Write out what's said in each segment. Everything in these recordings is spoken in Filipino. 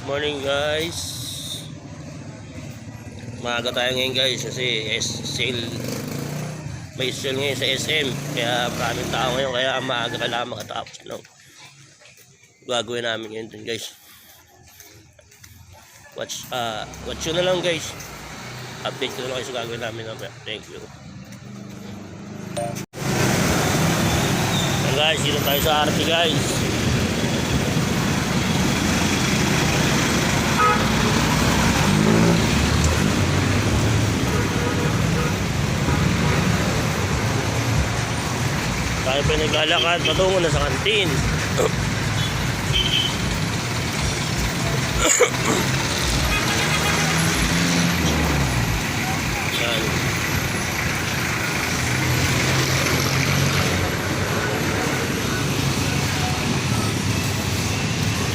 Morning guys. Maaga tayo ngayon guys kasi sale. May sale ngayon sa SM. Kaya maraming tao ngayon. Kaya maaga kailangan makatapos ng gagawin namin ngayon dun guys. Watch yun na lang guys. Update ko na lang kayo sa gagawin namin. Thank you. So guys, dito tayo sa RT guys. Tayo pa naglalakad patungo na sa kantin. Yan.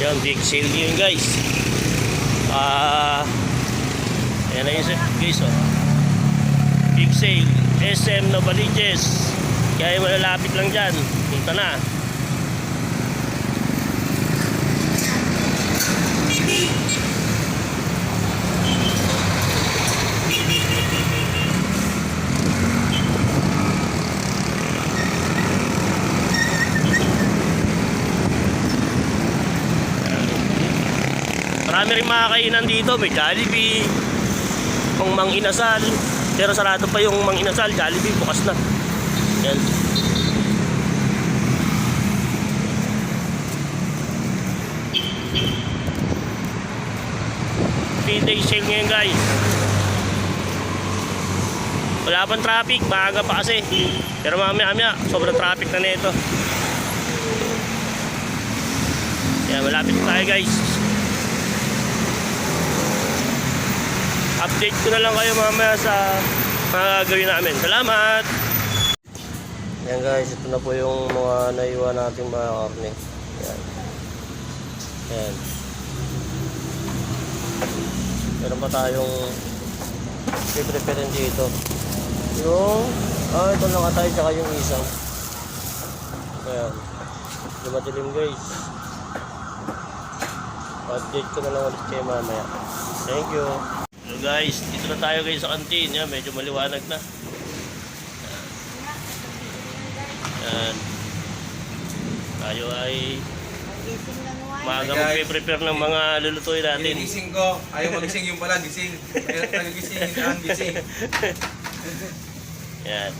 Yan, big sale yun guys. Yan na yun guys, oh. Big sale SM Novaliches. Kaya malalapit lang dyan. Punta na. Marami rin mga kainan dito. May Jollibee, Mang Inasal. Pero sarado pa yung Mang Inasal. Jollibee bukas na. Yan. Day sale ngayon guys. Wala pang traffic, maaga pa kasi. Pero mamaya sobrang traffic na nito. Yan, malapit tayo guys. Update ko na lang kayo mamaya sa mga gagawin namin. Salamat! Yan guys, ito na po yung mga naiwan nating mga karne. Yan. Yan. Meron pa tayong i-prepare dito. Yung, ito lang atay tsaka yung isang. Ayan. Lumatilim guys. Update ko na lang ulit kayo mamaya. Thank you. So guys, dito na tayo guys sa kantin. Yan, medyo maliwanag na. Yan. Tayo ay maaga magpe-prepare ng mga lulutuin natin. Gising ko. Ayaw magising yung pala. Gising. Ayaw nagising. Hindi ang gising. Yan.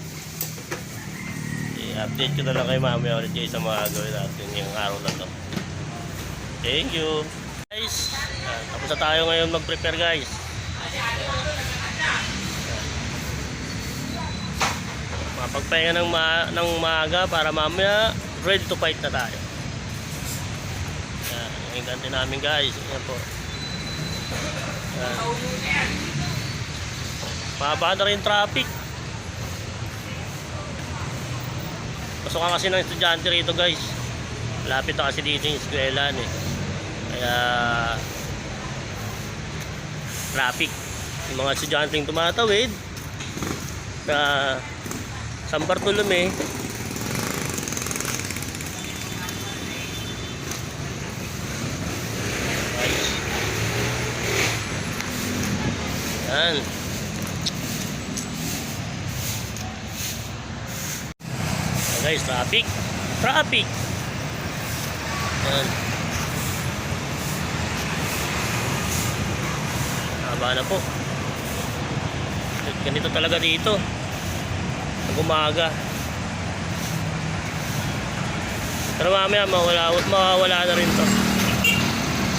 I-update ko na lang kay mamaya ulit kayo sa mga gawin natin yung araw na to. Thank you. Guys, tapos na tayo ngayon mag-prepare guys. Mapagpahinga ng maaga para mamaya ready to fight na tayo. Yan, yung ganti namin guys. Yan po. Yan. Mahaba na rin traffic. Pasukan kasi ng estudyante rito guys. Lapit na kasi dito yung eskwelahan eh. Kaya traffic. Yung mga estudyante yung tumatawid na San Bartolome. Yan. Guys, traffic. Yan. Haba na po. Ganito talaga dito pag umaga. Pero mamaya mawawala na rin to.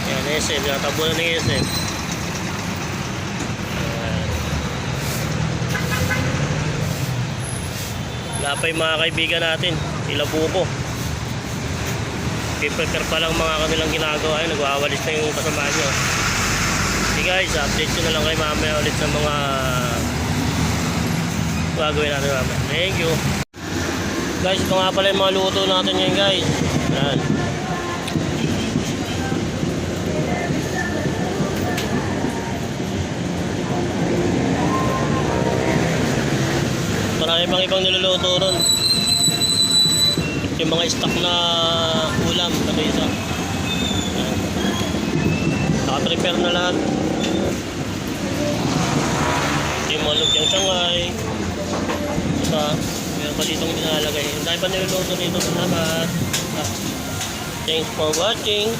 Yan, SM, natabo na ng SM. Wala pa yung mga kaibigan natin, sila buko. Prepare pa lang mga kanilang ginagawa. Ay, nagwawalis na yung kasama nyo. Okay guys, update ko na lang kay mamaya ulit sa mga gagawin natin mamaya. Thank you. Guys, ito nga pala yung mga luto natin ngayon guys. Yan. Marami pang ibang niluluto ron. Yung mga stock na ulam, kasi isa. naka-prepare na lahat. Yung mga lumpiang Shanghai. Basta, meron pa ditong nilalagay. Ang dahil pa niluluto dito. Salamat. Thanks for watching.